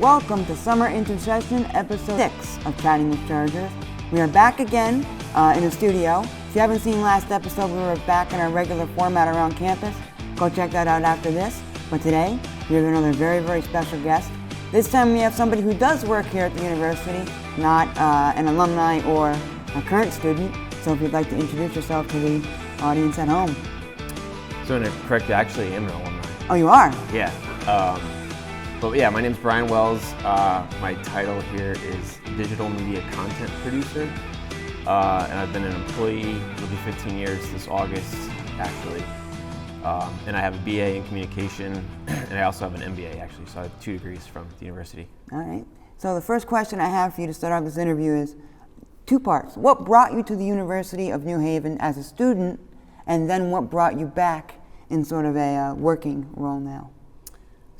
Welcome to Summer Intercession, episode 6 of Chatting with Chargers. We are back again in the studio. If you haven't seen last episode, we were back in our regular format around campus. Go check that out after this. But today, we have another very, very special guest. This time we have somebody who does work here at the university, not an alumni or a current student. So if you'd like to introduce yourself to the audience at home. So to correct you, I actually am an alumni. Oh, you are? Yeah. But yeah, my name's Brian Wells. My title here is Digital Media Content Producer. And I've been an employee, it'll be 15 years this August, actually. And I have a BA in communication, and I also have an MBA, actually, so I have 2 degrees from the university. All right. So the first question I have for you to start off this interview is 2 parts. What brought you to the University of New Haven as a student, and then what brought you back in sort of a working role now?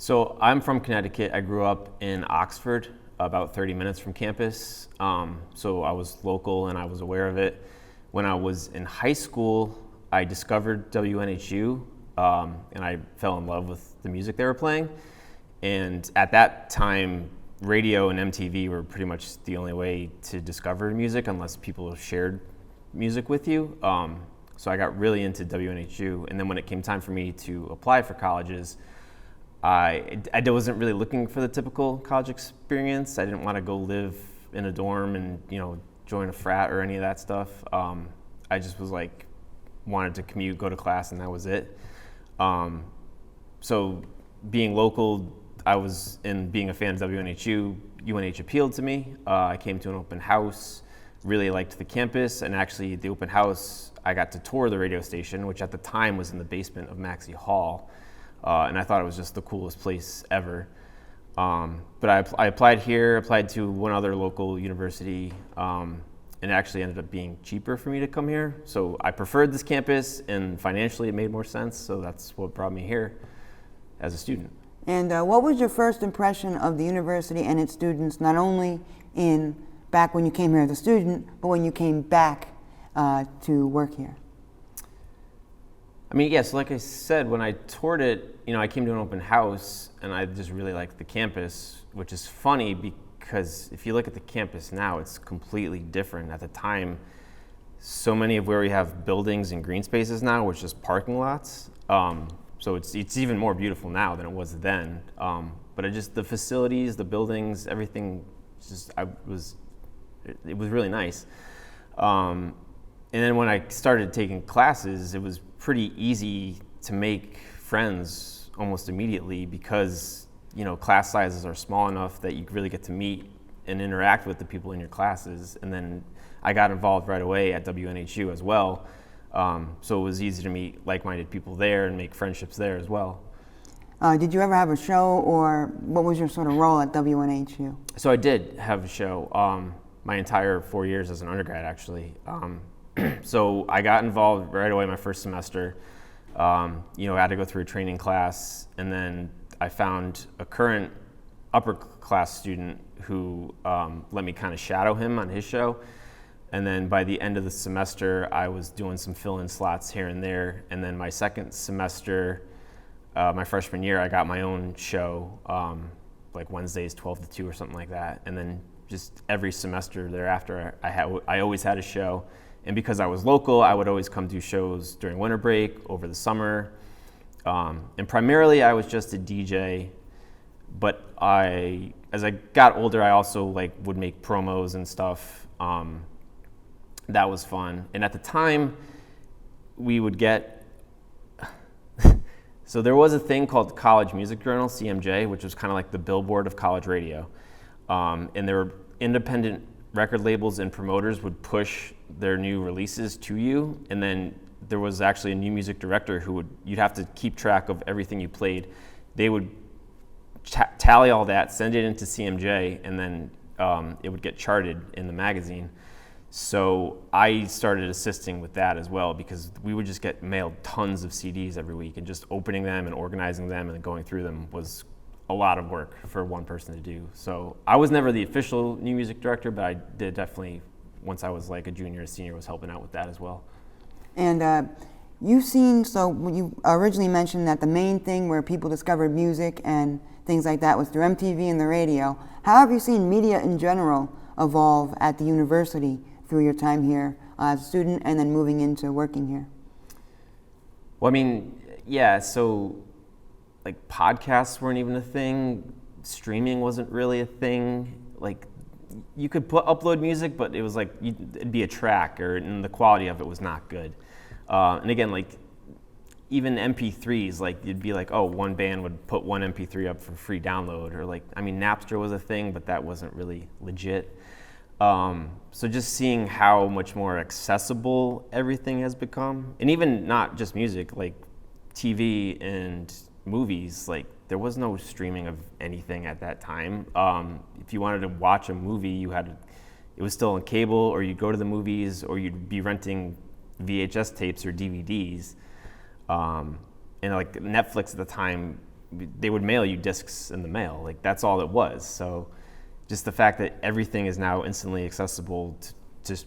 So I'm from Connecticut. I grew up in Oxford, about 30 minutes from campus. So I was local and I was aware of it. When I was in high school, I discovered WNHU, and I fell in love with the music they were playing. And at that time, radio and MTV were pretty much the only way to discover music unless people shared music with you. So I got really into WNHU. And then when it came time for me to apply for colleges, I wasn't really looking for the typical college experience. I didn't want to go live in a dorm and join a frat or any of that stuff. I just was like, wanted to commute, go to class, and that was it. So being local, being a fan of WNHU, UNH appealed to me. I came to an open house, really liked the campus, and actually the open house, I got to tour the radio station, which at the time was in the basement of Maxey Hall. And I thought it was just the coolest place ever. But I applied here, applied to one other local university, and it actually ended up being cheaper for me to come here. So I preferred this campus, and financially it made more sense, so that's what brought me here as a student. And what was your first impression of the university and its students, not only back when you came here as a student, but when you came back to work here? I mean, yes, like I said, when I toured it, I came to an open house and I just really liked the campus, which is funny because if you look at the campus now, it's completely different. At the time, so many of where we have buildings and green spaces now was just parking lots. So it's even more beautiful now than it was then. But the facilities, the buildings, everything, it was really nice. And then when I started taking classes, it was pretty easy to make friends almost immediately because class sizes are small enough that you really get to meet and interact with the people in your classes. And then I got involved right away at WNHU as well, so it was easy to meet like-minded people there and make friendships there as well. Did you ever have a show, or what was your sort of role at WNHU? So I did have a show my entire 4 years as an undergrad, actually. So I got involved right away my first semester. I had to go through a training class, and then I found a current upper class student who let me kind of shadow him on his show. And then by the end of the semester, I was doing some fill-in slots here and there. And then my second semester, my freshman year, I got my own show, like Wednesdays 12 to 2 or something like that. And then just every semester thereafter, I always had a show. And because I was local, I would always come do shows during winter break, over the summer. And primarily I was just a DJ, but as I got older, I also would make promos and stuff. That was fun. And at the time, we would get, so there was a thing called College Music Journal, CMJ, which was kind of like the Billboard of college radio. And there were independent record labels and promoters would push their new releases to you, and then there was actually a new music director you'd have to keep track of everything you played. They would tally all that, send it into CMJ, and then it would get charted in the magazine. So I started assisting with that as well, because we would just get mailed tons of CDs every week, and just opening them and organizing them and then going through them was a lot of work for one person to do. So I was never the official new music director, but I did definitely, once I was like a junior or senior, was helping out with that as well. And you originally mentioned that the main thing where people discovered music and things like that was through MTV and the radio. How have you seen media in general evolve at the university through your time here as a student and then moving into working here? Well, I mean, yeah, so like podcasts weren't even a thing. Streaming wasn't really a thing. Like you could upload music, but it was like it'd be a track, and the quality of it was not good. And again, like even MP3s, like you'd be like, oh, one band would put one MP3 up for free download, or like, I mean, Napster was a thing, but that wasn't really legit. So just seeing how much more accessible everything has become, and even not just music, like TV and movies, like there was no streaming of anything at that time. If you wanted to watch a movie, it was still on cable, or you'd go to the movies, or you'd be renting VHS tapes or DVDs. And like Netflix at the time, they would mail you discs in the mail. Like that's all it was. So just the fact that everything is now instantly accessible to just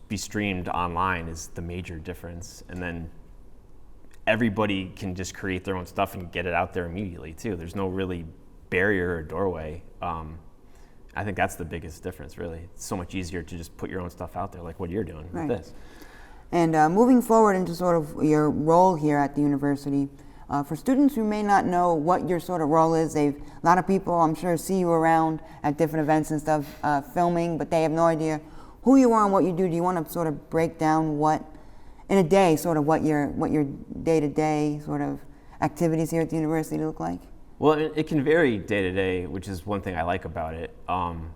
be streamed online is the major difference. And then everybody can just create their own stuff and get it out there immediately too. There's no really barrier or doorway. I think that's the biggest difference, really. It's so much easier to just put your own stuff out there, like what you're doing with this. And moving forward into sort of your role here at the university, for students who may not know what your sort of role is, a lot of people, I'm sure, see you around at different events and stuff, filming, but they have no idea who you are and what you do. Do you want to sort of break down what, in a day, sort of what your day-to-day sort of activities here at the university look like? Well, it can vary day to day, which is one thing I like about it. And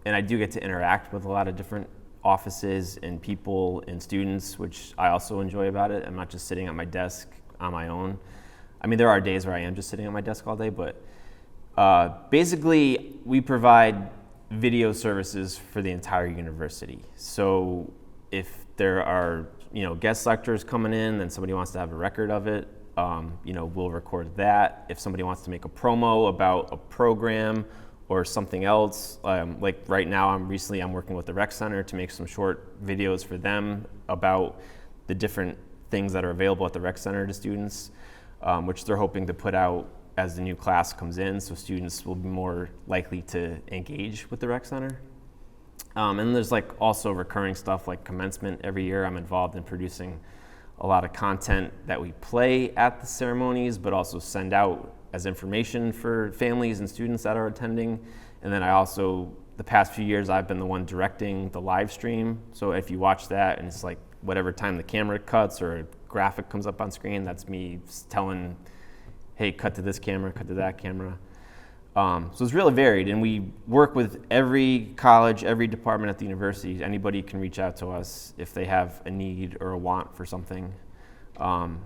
I do get to interact with a lot of different offices and people and students, which I also enjoy about it. I'm not just sitting at my desk on my own. I mean, there are days where I am just sitting at my desk all day, but basically we provide video services for the entire university. So if there are, guest lecturers coming in and somebody wants to have a record of it, we'll record that. If somebody wants to make a promo about a program or something else, like right now I'm working with the rec center to make some short videos for them about the different things that are available at the rec center to students, which they're hoping to put out as the new class comes in, so students will be more likely to engage with the rec center. And there's like also recurring stuff like commencement. Every year I'm involved in producing a lot of content that we play at the ceremonies, but also send out as information for families and students that are attending. And then I also, the past few years, I've been the one directing the live stream. So if you watch that and it's like whatever time the camera cuts or a graphic comes up on screen, that's me telling, hey, cut to this camera, cut to that camera. So it's really varied, and we work with every college, every department at the university. Anybody can reach out to us if they have a need or a want for something. And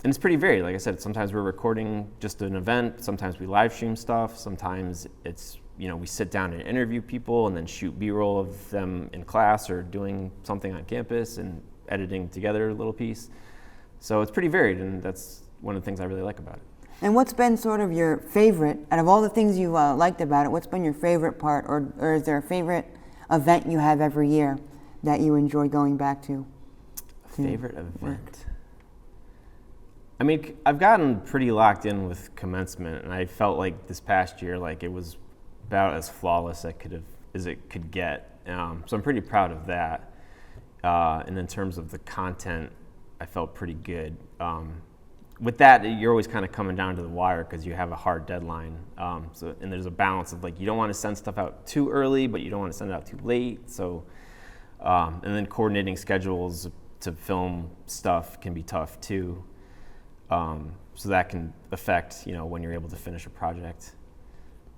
it's pretty varied. Like I said, sometimes we're recording just an event, sometimes we live stream stuff, sometimes it's, we sit down and interview people and then shoot B-roll of them in class or doing something on campus and editing together a little piece. So it's pretty varied, and that's one of the things I really like about it. And what's been sort of your favorite, out of all the things you've liked about it, what's been your favorite part, or is there a favorite event you have every year that you enjoy going back to? Favorite event? I mean, I've gotten pretty locked in with commencement, and I felt like this past year, like it was about as flawless as it could get. So I'm pretty proud of that. And in terms of the content, I felt pretty good. With that, you're always kind of coming down to the wire because you have a hard deadline. And there's a balance of like, you don't want to send stuff out too early, but you don't want to send it out too late. So, and then coordinating schedules to film stuff can be tough too. So that can affect, when you're able to finish a project.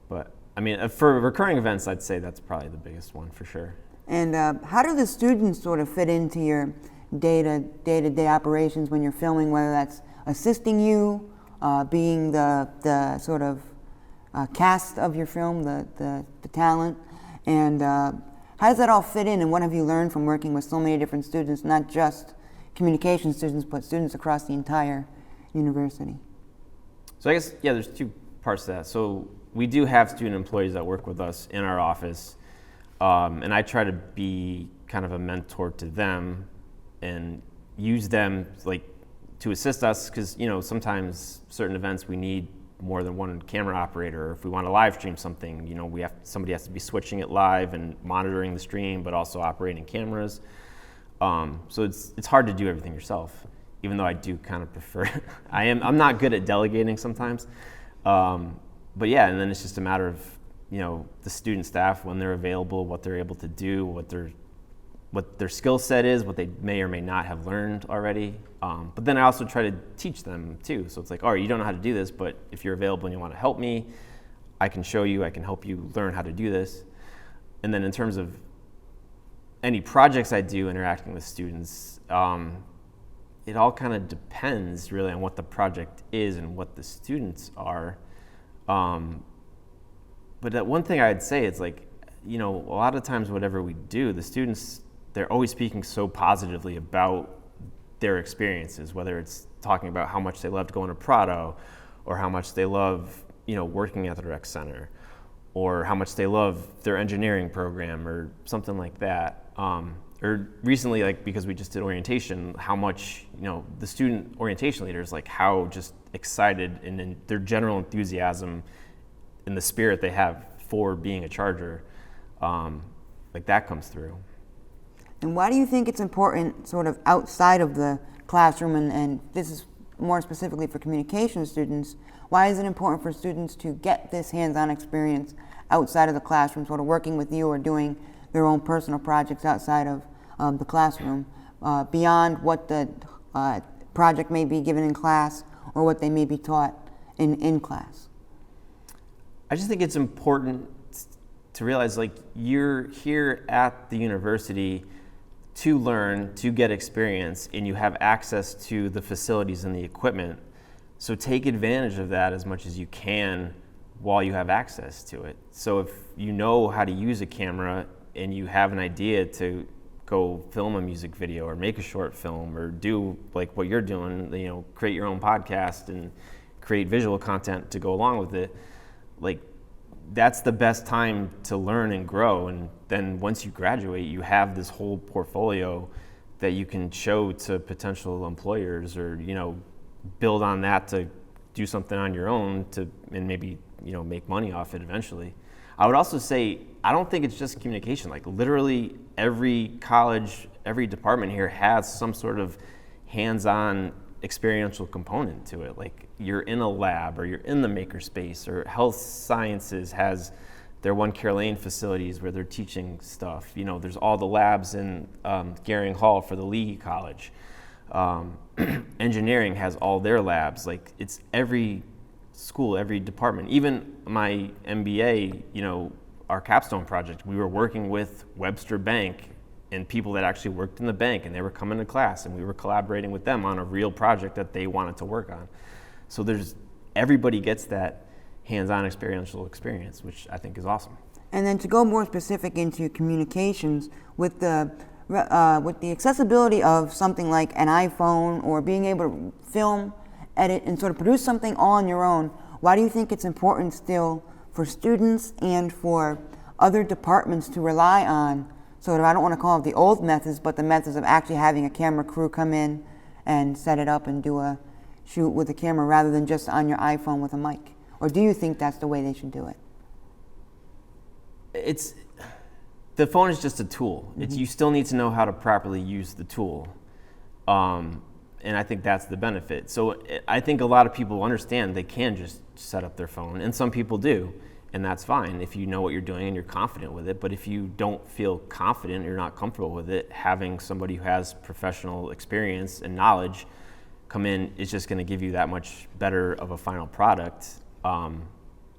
But I mean, for recurring events, I'd say that's probably the biggest one for sure. And how do the students sort of fit into your day-to-day operations when you're filming, whether that's assisting you, being the sort of cast of your film, the talent, and how does that all fit in, and what have you learned from working with so many different students, not just communication students, but students across the entire university? So I guess, there's two parts to that. So we do have student employees that work with us in our office, and I try to be kind of a mentor to them and use them like to assist us, because sometimes certain events we need more than one camera operator, or if we want to live stream something, somebody has to be switching it live and monitoring the stream, but also operating cameras. So it's hard to do everything yourself, even though I do kind of prefer. I'm not good at delegating sometimes, but yeah, and then it's just a matter of the student staff, when they're available, what they're able to do, what their skill set is, what they may or may not have learned already. But then I also try to teach them too. So it's like, all right, you don't know how to do this, but if you're available and you want to help me, I can show you, I can help you learn how to do this. And then in terms of any projects I do interacting with students, it all kind of depends really on what the project is and what the students are. But that one thing I'd say is like, a lot of times whatever we do, the students, they're always speaking so positively about their experiences, whether it's talking about how much they loved going to Prado, or how much they love, working at the rec center, or how much they love their engineering program or something like that. Or recently, like, because we just did orientation, how much, the student orientation leaders, like how just excited and in their general enthusiasm and the spirit they have for being a Charger, like that comes through. And why do you think it's important, sort of outside of the classroom, and this is more specifically for communication students, why is it important for students to get this hands-on experience outside of the classroom, sort of working with you or doing their own personal projects outside of the classroom, beyond what the project may be given in class or what they may be taught in class? I just think it's important to realize, like, you're here at the university to learn, to get experience, and you have access to the facilities and the equipment. So take advantage of that as much as you can while you have access to it. So if you know how to use a camera and you have an idea to go film a music video or make a short film or do like what you're doing, create your own podcast and create visual content to go along with it, like, that's the best time to learn and grow. And then once you graduate, you have this whole portfolio that you can show to potential employers, or build on that to do something on your own and maybe make money off it eventually. I would also say, I don't think it's just communication. Like, literally every college, every department here has some sort of hands-on experiential component to it. Like, you're in a lab, or you're in the makerspace, or health sciences has their One Care Lane facilities where they're teaching stuff. There's all the labs in Gehring Hall for the Lee College. Engineering has all their labs. Like, it's every school, every department. Even my MBA, our capstone project, we were working with Webster Bank and people that actually worked in the bank, and they were coming to class, and we were collaborating with them on a real project that they wanted to work on. So everybody gets that hands-on experiential experience, which I think is awesome. And then to go more specific into communications, with the accessibility of something like an iPhone, or being able to film, edit, and sort of produce something all on your own, why do you think it's important still for students and for other departments to rely on sort of, I don't want to call it the old methods, but the methods of actually having a camera crew come in and set it up and do a shoot with a camera, rather than just on your iPhone with a mic? Or do you think that's the way they should do it? The phone is just a tool. Mm-hmm. You still need to know how to properly use the tool. And I think that's the benefit. So I think a lot of people understand they can just set up their phone, and some people do, and that's fine if you know what you're doing and you're confident with it. But if you don't feel confident, you're not comfortable with it, having somebody who has professional experience and knowledge come in is just going to give you that much better of a final product,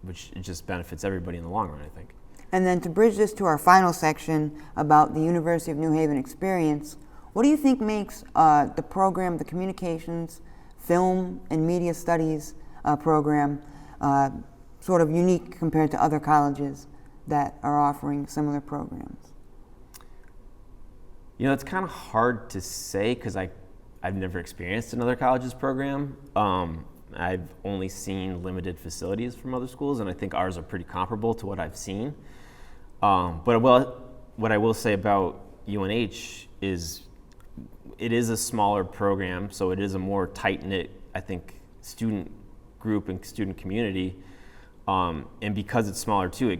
which it just benefits everybody in the long run, I think. And then to bridge this to our final section about the University of New Haven experience, what do you think makes the program, the Communications, Film, and Media Studies program sort of unique compared to other colleges that are offering similar programs? It's kind of hard to say because I've never experienced another college's program. I've only seen limited facilities from other schools, and I think ours are pretty comparable to what I've seen. But what I will say about UNH is it is a smaller program, so it is a more tight-knit, I think, student group and student community. And because it's smaller too,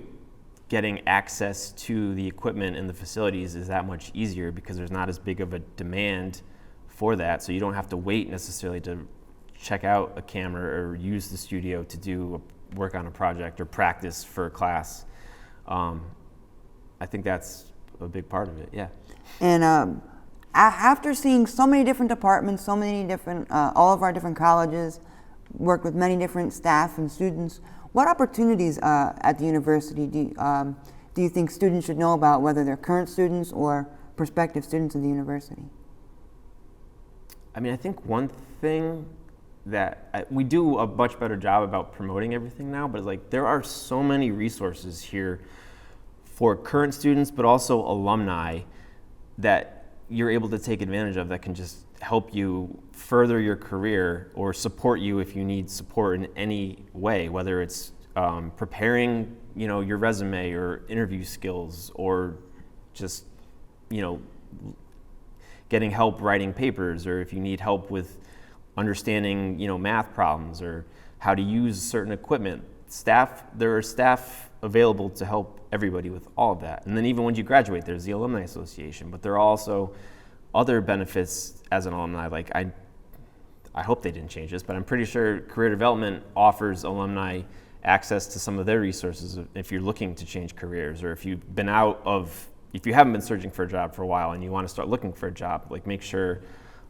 getting access to the equipment and the facilities is that much easier because there's not as big of a demand for that. So you don't have to wait necessarily to check out a camera or use the studio to do work on a project or practice for a class. I think that's a big part of it, yeah. And after seeing so many different departments, so many different, all of our different colleges, worked with many different staff and students, what opportunities at the university do you think students should know about, whether they're current students or prospective students of the university? I mean, I think one thing that we do a much better job about promoting everything now, but like there are so many resources here for current students, but also alumni that you're able to take advantage of that can just help you further your career or support you if you need support in any way, whether it's preparing, your resume or interview skills, or just, getting help writing papers, or if you need help with understanding, math problems or how to use certain equipment. There are staff available to help everybody with all of that. And then even when you graduate, there's the Alumni Association, but there are also other benefits as an alumni. Like I hope they didn't change this, but I'm pretty sure career development offers alumni access to some of their resources if you're looking to change careers, or if you haven't been searching for a job for a while and you want to start looking for a job, like make sure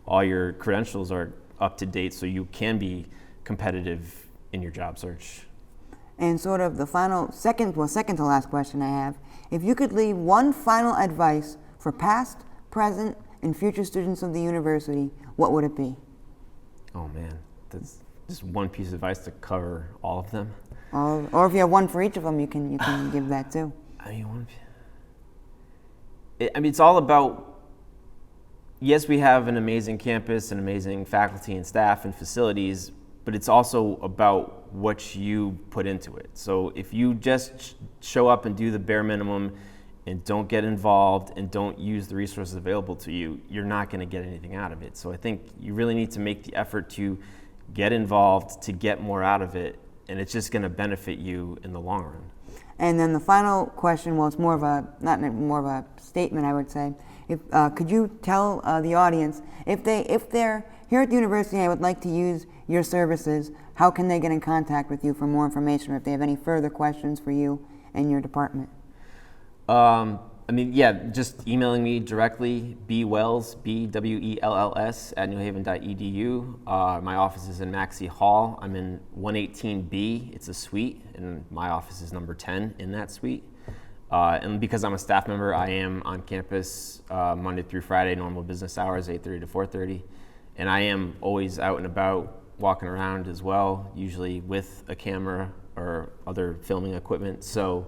all your credentials are up to date so you can be competitive in your job search. And sort of the second to last question I have, if you could leave one final advice for past, present, and future students of the university, what would it be? Oh man, that's just one piece of advice to cover all of them. Or if you have one for each of them, you can give that too. It's all about, yes, we have an amazing campus and amazing faculty and staff and facilities, but it's also about what you put into it. So if you just show up and do the bare minimum and don't get involved and don't use the resources available to you, you're not going to get anything out of it. So I think you really need to make the effort to get involved, to get more out of it, and it's just going to benefit you in the long run. And then the final question, well, it's more of a statement, I would say. Could you tell the audience, if they're here at the university and would like to use your services, how can they get in contact with you for more information, or if they have any further questions for you and your department? Just emailing me directly, bwells, BWELLS, @newhaven.edu. My office is in Maxey Hall. I'm in 118B. It's a suite, and my office is number 10 in that suite. And because I'm a staff member, I am on campus Monday through Friday, normal business hours, 8:30 to 4:30. And I am always out and about, walking around as well, usually with a camera or other filming equipment. So,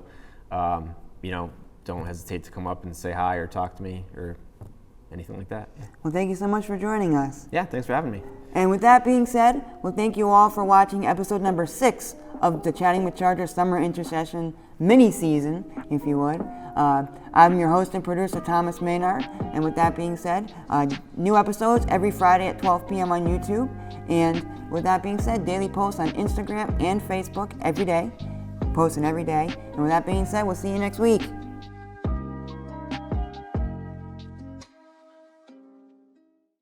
don't hesitate to come up and say hi or talk to me or anything like that. Well, thank you so much for joining us. Yeah, thanks for having me. And with that being said, well, thank you all for watching episode number 6 of the Chatting with Chargers Summer Intercession mini-season, if you would. I'm your host and producer, Thomas Maynard. And with that being said, new episodes every Friday at 12 p.m. on YouTube. And with that being said, daily posts on Instagram and Facebook every day. Posting every day. And with that being said, we'll see you next week.